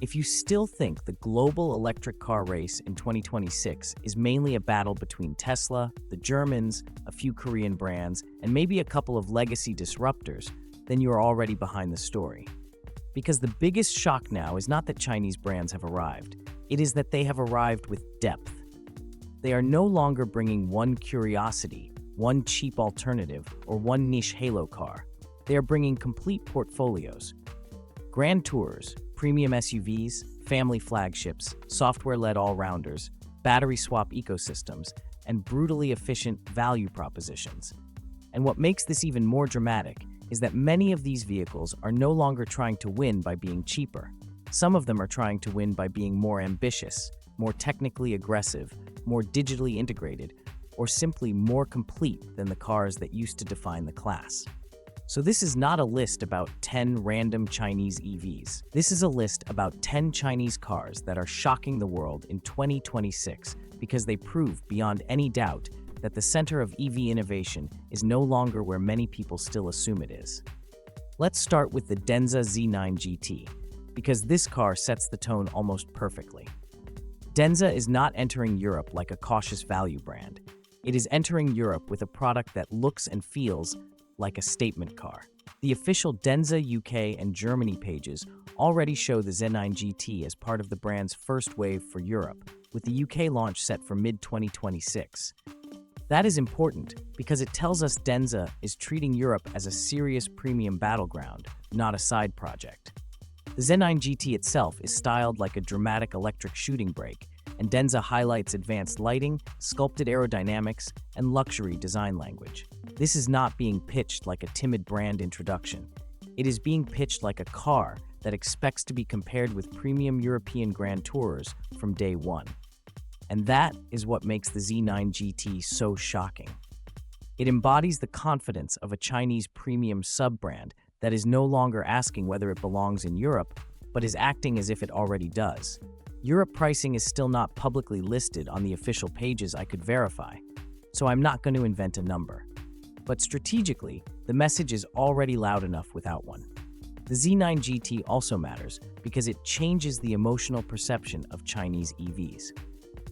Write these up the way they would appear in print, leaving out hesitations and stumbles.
If you still think the global electric car race in 2026 is mainly a battle between Tesla, the Germans, a few Korean brands, and maybe a couple of legacy disruptors, then you are already behind the story. Because the biggest shock now is not that Chinese brands have arrived, it is that they have arrived with depth. They are no longer bringing one curiosity, one cheap alternative, or one niche halo car. They are bringing complete portfolios. Grand Tours, premium SUVs, family flagships, software-led all-rounders, battery swap ecosystems, and brutally efficient value propositions. And what makes this even more dramatic is that many of these vehicles are no longer trying to win by being cheaper. Some of them are trying to win by being more ambitious, more technically aggressive, more digitally integrated, or simply more complete than the cars that used to define the class. So this is not a list about 10 random Chinese EVs. This is a list about 10 Chinese cars that are shocking the world in 2026 because they prove beyond any doubt that the center of EV innovation is no longer where many people still assume it is. Let's start with the Denza Z9 GT, because this car sets the tone almost perfectly. Denza is not entering Europe like a cautious value brand. It is entering Europe with a product that looks and feels like a statement car. The official Denza UK and Germany pages already show the Z9 GT as part of the brand's first wave for Europe, with the UK launch set for mid-2026. That is important because it tells us Denza is treating Europe as a serious premium battleground, not a side project. The Z9 GT itself is styled like a dramatic electric shooting brake, and Denza highlights advanced lighting, sculpted aerodynamics, and luxury design language. This is not being pitched like a timid brand introduction. It is being pitched like a car that expects to be compared with premium European Grand Tourers from day one. And that is what makes the Z9 GT so shocking. It embodies the confidence of a Chinese premium sub-brand that is no longer asking whether it belongs in Europe, but is acting as if it already does. Europe pricing is still not publicly listed on the official pages I could verify, so I'm not going to invent a number. But strategically, the message is already loud enough without one. The Z9 GT also matters because it changes the emotional perception of Chinese EVs.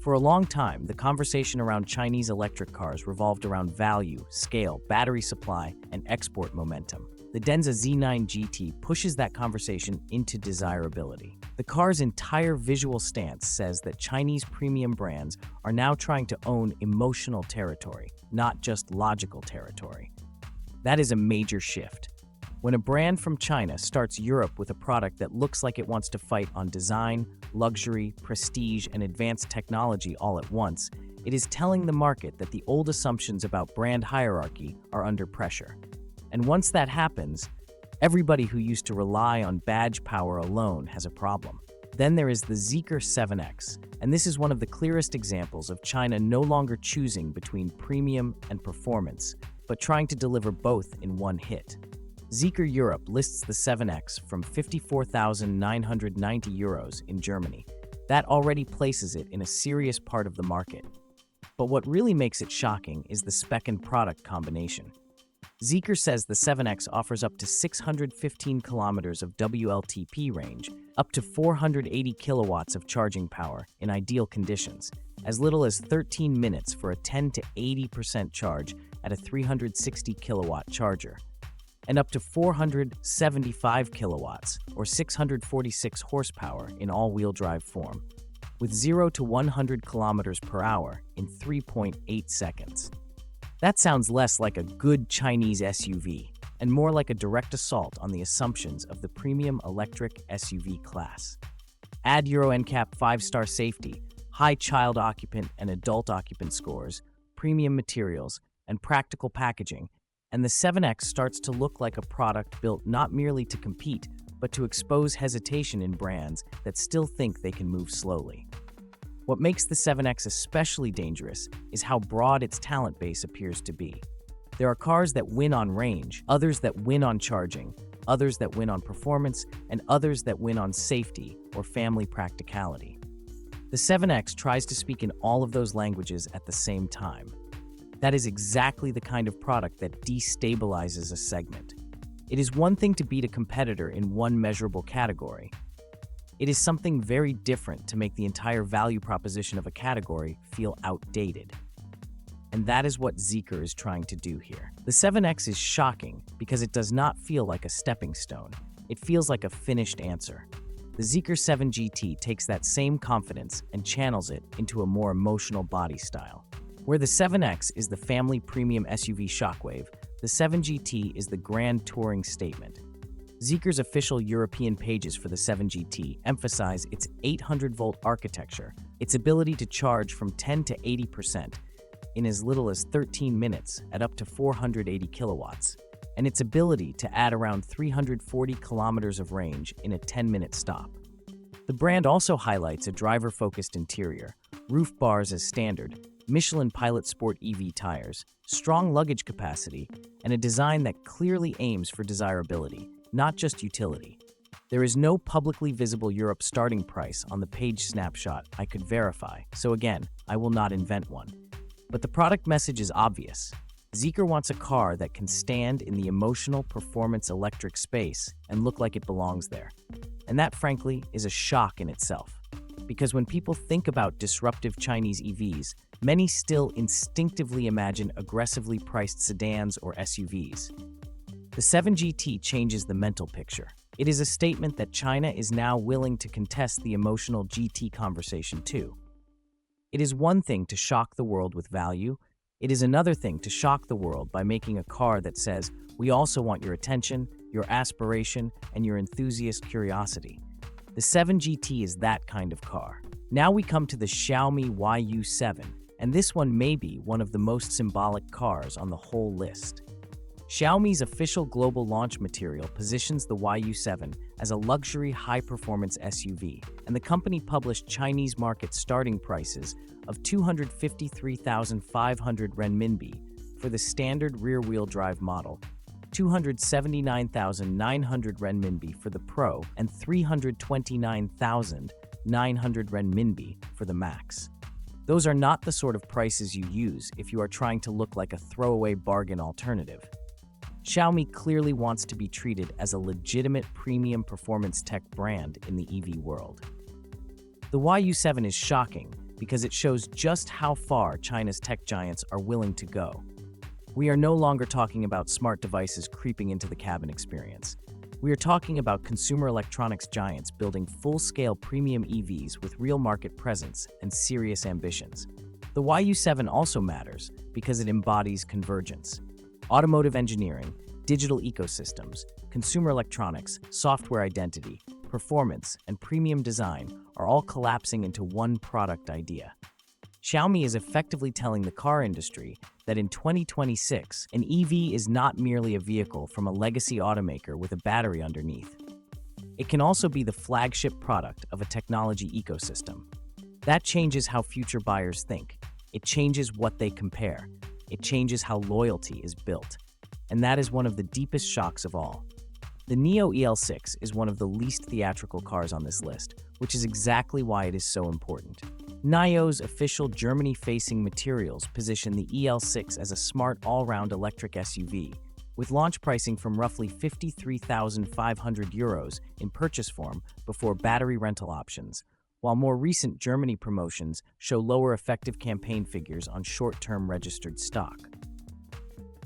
For a long time, the conversation around Chinese electric cars revolved around value, scale, battery supply, and export momentum. The Denza Z9 GT pushes that conversation into desirability. The car's entire visual stance says that Chinese premium brands are now trying to own emotional territory, not just logical territory. That is a major shift. When a brand from China starts Europe with a product that looks like it wants to fight on design, luxury, prestige, and advanced technology all at once, it is telling the market that the old assumptions about brand hierarchy are under pressure. And once that happens, everybody who used to rely on badge power alone has a problem. Then there is the Zeekr 7X, and this is one of the clearest examples of China no longer choosing between premium and performance, but trying to deliver both in one hit. Zeekr Europe lists the 7X from €54,990 in Germany. That already places it in a serious part of the market. But what really makes it shocking is the spec and product combination. Zeekr says the 7X offers up to 615 kilometers of WLTP range, up to 480 kilowatts of charging power in ideal conditions, as little as 13 minutes for a 10 to 80% charge at a 360 kilowatt charger, and up to 475 kilowatts, or 646 horsepower in all-wheel drive form, with 0 to 100 kilometers per hour in 3.8 seconds. That sounds less like a good Chinese SUV, and more like a direct assault on the assumptions of the premium electric SUV class. Add Euro NCAP 5-star safety, high child occupant and adult occupant scores, premium materials, and practical packaging, and the 7X starts to look like a product built not merely to compete, but to expose hesitation in brands that still think they can move slowly. What makes the 7X especially dangerous is how broad its talent base appears to be. There are cars that win on range, others that win on charging, others that win on performance, and others that win on safety or family practicality. The 7X tries to speak in all of those languages at the same time. That is exactly the kind of product that destabilizes a segment. It is one thing to beat a competitor in one measurable category. It is something very different to make the entire value proposition of a category feel outdated. And that is what Zeekr is trying to do here. The 7X is shocking because it does not feel like a stepping stone. It feels like a finished answer. The Zeekr 7 GT takes that same confidence and channels it into a more emotional body style. Where the 7X is the family premium SUV shockwave, the 7 GT is the grand touring statement. Zeekr's official European pages for the 7 GT emphasize its 800-volt architecture, its ability to charge from 10 to 80% in as little as 13 minutes at up to 480 kilowatts, and its ability to add around 340 kilometers of range in a 10-minute stop. The brand also highlights a driver-focused interior, roof bars as standard, Michelin Pilot Sport EV tires, strong luggage capacity, and a design that clearly aims for desirability, not just utility. There is no publicly visible Europe starting price on the page snapshot I could verify, so again, I will not invent one. But the product message is obvious. Zeekr wants a car that can stand in the emotional performance electric space and look like it belongs there. And that, frankly, is a shock in itself. Because when people think about disruptive Chinese EVs, many still instinctively imagine aggressively priced sedans or SUVs. The 7 GT changes the mental picture. It is a statement that China is now willing to contest the emotional GT conversation too. It is one thing to shock the world with value. It is another thing to shock the world by making a car that says, we also want your attention, your aspiration, and your enthusiast curiosity. The 7 GT is that kind of car. Now we come to the Xiaomi YU7, and this one may be one of the most symbolic cars on the whole list. Xiaomi's official global launch material positions the YU7 as a luxury high-performance SUV, and the company published Chinese market starting prices of 253,500 renminbi for the standard rear-wheel drive model, 279,900 renminbi for the Pro, and 329,900 renminbi for the Max. Those are not the sort of prices you use if you are trying to look like a throwaway bargain alternative. Xiaomi clearly wants to be treated as a legitimate premium performance tech brand in the EV world. The YU7 is shocking because it shows just how far China's tech giants are willing to go. We are no longer talking about smart devices creeping into the cabin experience. We are talking about consumer electronics giants building full-scale premium EVs with real market presence and serious ambitions. The YU7 also matters because it embodies convergence. Automotive engineering, digital ecosystems, consumer electronics, software identity, performance, and premium design are all collapsing into one product idea. Xiaomi is effectively telling the car industry that in 2026, an EV is not merely a vehicle from a legacy automaker with a battery underneath. It can also be the flagship product of a technology ecosystem. That changes how future buyers think. It changes what they compare. It changes how loyalty is built. And that is one of the deepest shocks of all. The NIO EL6 is one of the least theatrical cars on this list, which is exactly why it is so important. NIO's official Germany-facing materials position the EL6 as a smart all-round electric SUV, with launch pricing from roughly 53,500 euros in purchase form before battery rental options, while more recent Germany promotions show lower effective campaign figures on short-term registered stock.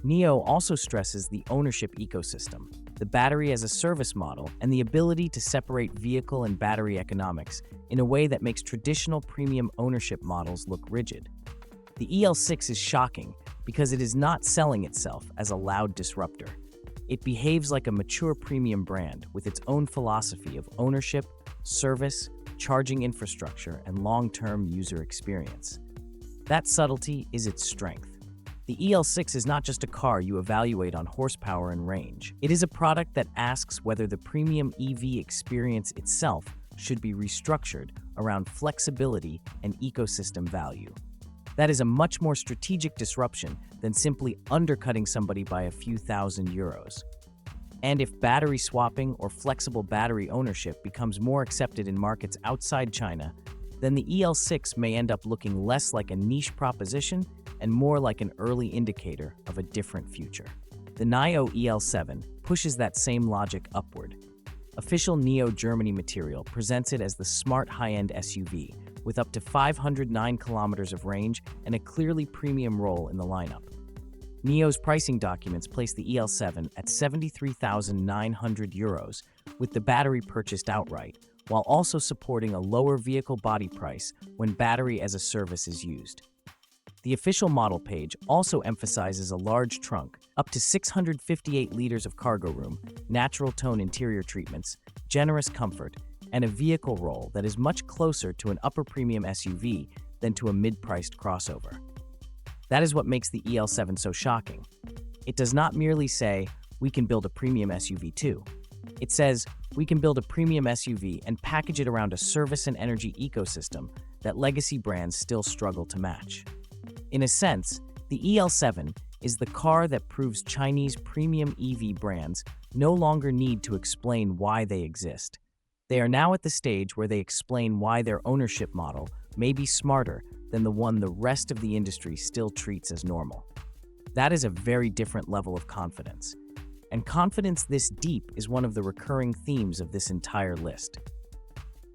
NIO also stresses the ownership ecosystem, the battery-as-a-service model, and the ability to separate vehicle and battery economics in a way that makes traditional premium ownership models look rigid. The EL6 is shocking because it is not selling itself as a loud disruptor. It behaves like a mature premium brand with its own philosophy of ownership, service, charging infrastructure, and long-term user experience. That subtlety is its strength. The EL6 is not just a car you evaluate on horsepower and range. It is a product that asks whether the premium EV experience itself should be restructured around flexibility and ecosystem value. That is a much more strategic disruption than simply undercutting somebody by a few thousand euros. And if battery swapping or flexible battery ownership becomes more accepted in markets outside China, then the EL6 may end up looking less like a niche proposition and more like an early indicator of a different future. The NIO EL7 pushes that same logic upward. Official NIO Germany material presents it as the smart high-end SUV, with up to 509 kilometers of range and a clearly premium role in the lineup. NIO's pricing documents place the EL7 at €73,900, with the battery purchased outright, while also supporting a lower vehicle body price when battery as a service is used. The official model page also emphasizes a large trunk, up to 658 liters of cargo room, natural tone interior treatments, generous comfort, and a vehicle role that is much closer to an upper premium SUV than to a mid-priced crossover. That is what makes the EL7 so shocking. It does not merely say, we can build a premium SUV too. It says, we can build a premium SUV and package it around a service and energy ecosystem that legacy brands still struggle to match. In a sense, the EL7 is the car that proves Chinese premium EV brands no longer need to explain why they exist. They are now at the stage where they explain why their ownership model may be smarter than the one the rest of the industry still treats as normal. That is a very different level of confidence. And confidence this deep is one of the recurring themes of this entire list.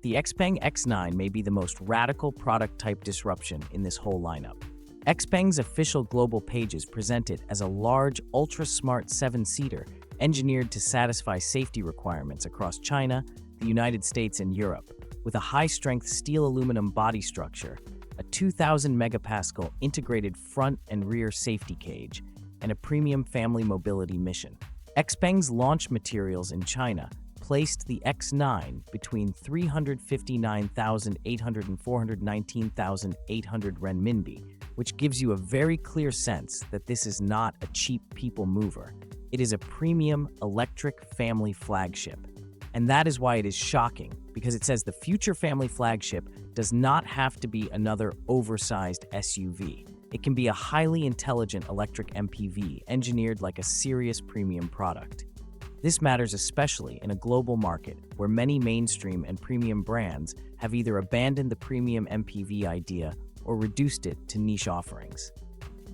The XPENG X9 may be the most radical product-type disruption in this whole lineup. XPENG's official global pages present it as a large, ultra-smart 7-seater engineered to satisfy safety requirements across China, the United States, and Europe, with a high-strength steel-aluminum body structure, a 2,000 megapascal integrated front and rear safety cage, and a premium family mobility mission. XPENG's launch materials in China placed the X9 between 359,800 and 419,800 renminbi, which gives you a very clear sense that this is not a cheap people mover. It is a premium electric family flagship. And that is why it is shocking, because it says the future family flagship does not have to be another oversized SUV. It can be a highly intelligent electric MPV engineered like a serious premium product. This matters especially in a global market where many mainstream and premium brands have either abandoned the premium MPV idea or reduced it to niche offerings.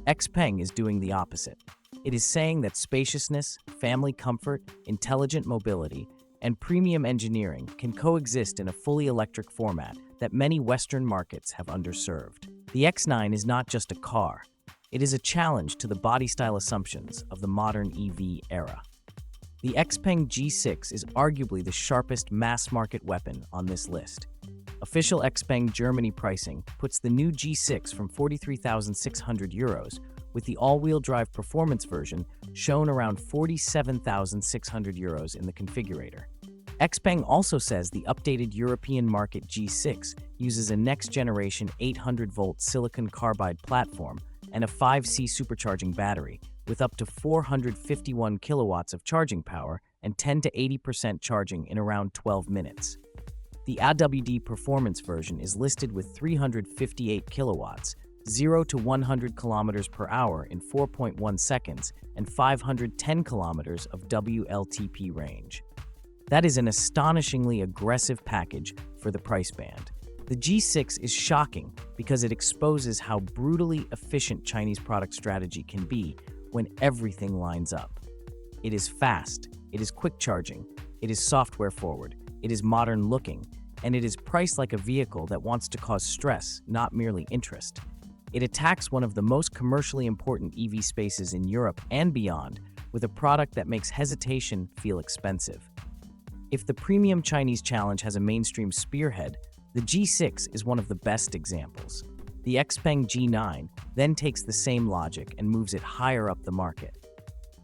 XPENG is doing the opposite. It is saying that spaciousness, family comfort, intelligent mobility, and premium engineering can coexist in a fully electric format that many Western markets have underserved. The X9 is not just a car. It is a challenge to the body style assumptions of the modern EV era. The XPENG G6 is arguably the sharpest mass-market weapon on this list. Official XPENG Germany pricing puts the new G6 from €43,600, with the all-wheel drive performance version shown around €47,600 in the configurator. XPENG also says the updated European market G6 uses a next-generation 800-volt silicon carbide platform and a 5C supercharging battery, with up to 451 kilowatts of charging power and 10 to 80% charging in around 12 minutes. The AWD performance version is listed with 358 kilowatts, 0 to 100 kilometers per hour in 4.1 seconds, and 510 kilometers of WLTP range. That is an astonishingly aggressive package for the price band. The G6 is shocking because it exposes how brutally efficient Chinese product strategy can be when everything lines up. It is fast, it is quick charging, it is software forward, it is modern looking, and it is priced like a vehicle that wants to cause stress, not merely interest. It attacks one of the most commercially important EV spaces in Europe and beyond with a product that makes hesitation feel expensive. If the premium Chinese challenge has a mainstream spearhead, the G6 is one of the best examples. The XPENG G9 then takes the same logic and moves it higher up the market.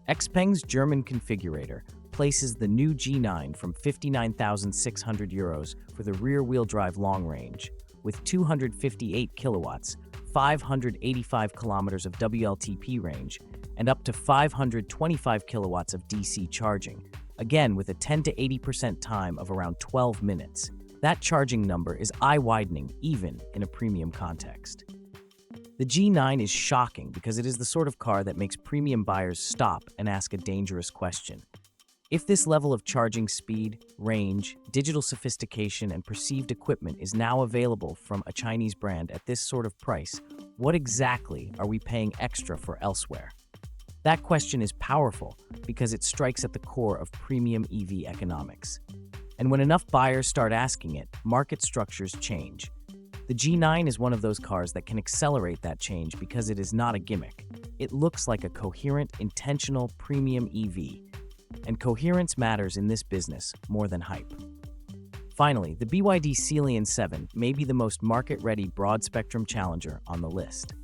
XPENG's German configurator places the new G9 from €59,600 for the rear-wheel drive long range, with 258 kilowatts, 585 kilometers of WLTP range, and up to 525 kilowatts of DC charging, again with a 10 to 80% time of around 12 minutes. That charging number is eye-widening even in a premium context. The G9 is shocking because it is the sort of car that makes premium buyers stop and ask a dangerous question. If this level of charging speed, range, digital sophistication, and perceived equipment is now available from a Chinese brand at this sort of price, what exactly are we paying extra for elsewhere? That question is powerful because it strikes at the core of premium EV economics. And when enough buyers start asking it, market structures change. The G9 is one of those cars that can accelerate that change because it is not a gimmick. It looks like a coherent, intentional, premium EV. And coherence matters in this business more than hype. Finally, the BYD Sealion 7 may be the most market-ready broad-spectrum challenger on the list.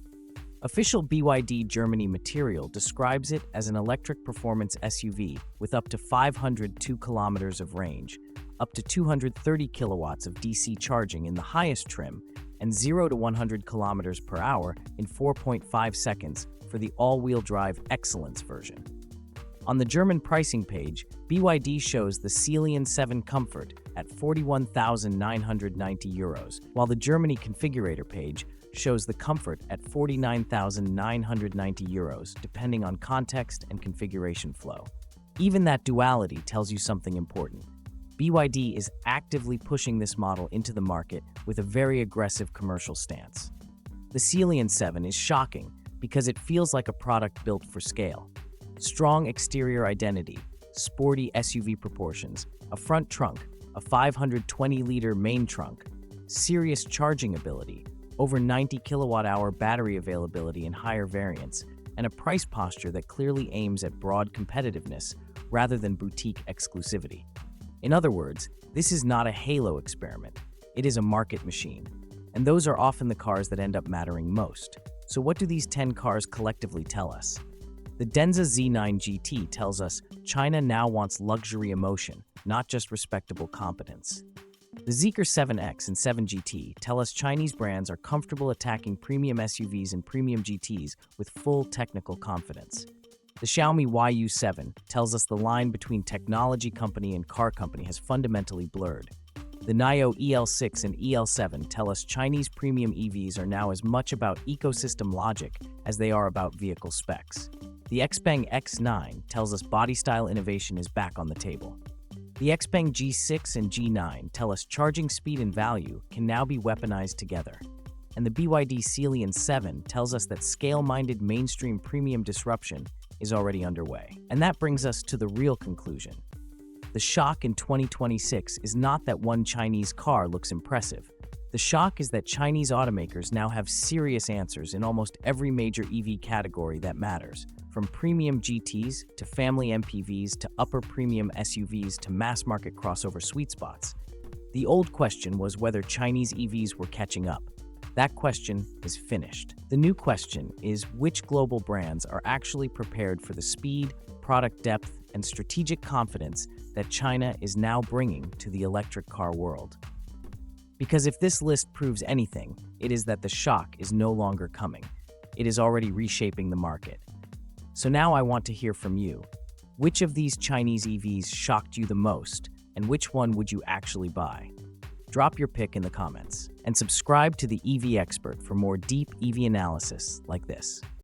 Official BYD Germany material describes it as an electric performance SUV with up to 502 kilometers of range, up to 230 kilowatts of DC charging in the highest trim, and 0 to 100 kilometers per hour in 4.5 seconds for the all-wheel drive Excellence version. On the German pricing page, BYD shows the Sealion 7 Comfort at 41,990 euros, while the Germany configurator page shows the Comfort at 49,990 euros, depending on context and configuration flow. Even that duality tells you something important. BYD is actively pushing this model into the market with a very aggressive commercial stance. The Sealion 7 is shocking because it feels like a product built for scale. Strong exterior identity, sporty SUV proportions, a front trunk, a 520-liter main trunk, serious charging ability, over 90 kilowatt-hour battery availability in higher variants, and a price posture that clearly aims at broad competitiveness rather than boutique exclusivity. In other words, this is not a halo experiment. It is a market machine. And those are often the cars that end up mattering most. So what do these 10 cars collectively tell us? The Denza Z9 GT tells us China now wants luxury emotion, not just respectable competence. The Zeekr 7X and 7 GT tell us Chinese brands are comfortable attacking premium SUVs and premium GTs with full technical confidence. The Xiaomi YU7 tells us the line between technology company and car company has fundamentally blurred. The NIO EL6 and EL7 tell us Chinese premium EVs are now as much about ecosystem logic as they are about vehicle specs. The XPENG X9 tells us body style innovation is back on the table. The XPENG G6 and G9 tell us charging speed and value can now be weaponized together. And the BYD Sealion 7 tells us that scale-minded mainstream premium disruption is already underway. And that brings us to the real conclusion. The shock in 2026 is not that one Chinese car looks impressive. The shock is that Chinese automakers now have serious answers in almost every major EV category that matters, from premium GTs to family MPVs to upper premium SUVs to mass-market crossover sweet spots. The old question was whether Chinese EVs were catching up. That question is finished. The new question is which global brands are actually prepared for the speed, product depth, and strategic confidence that China is now bringing to the electric car world. Because if this list proves anything, it is that the shock is no longer coming. It is already reshaping the market. So now I want to hear from you. Which of these Chinese EVs shocked you the most, and which one would you actually buy? Drop your pick in the comments, and subscribe to the EV Expert for more deep EV analysis like this.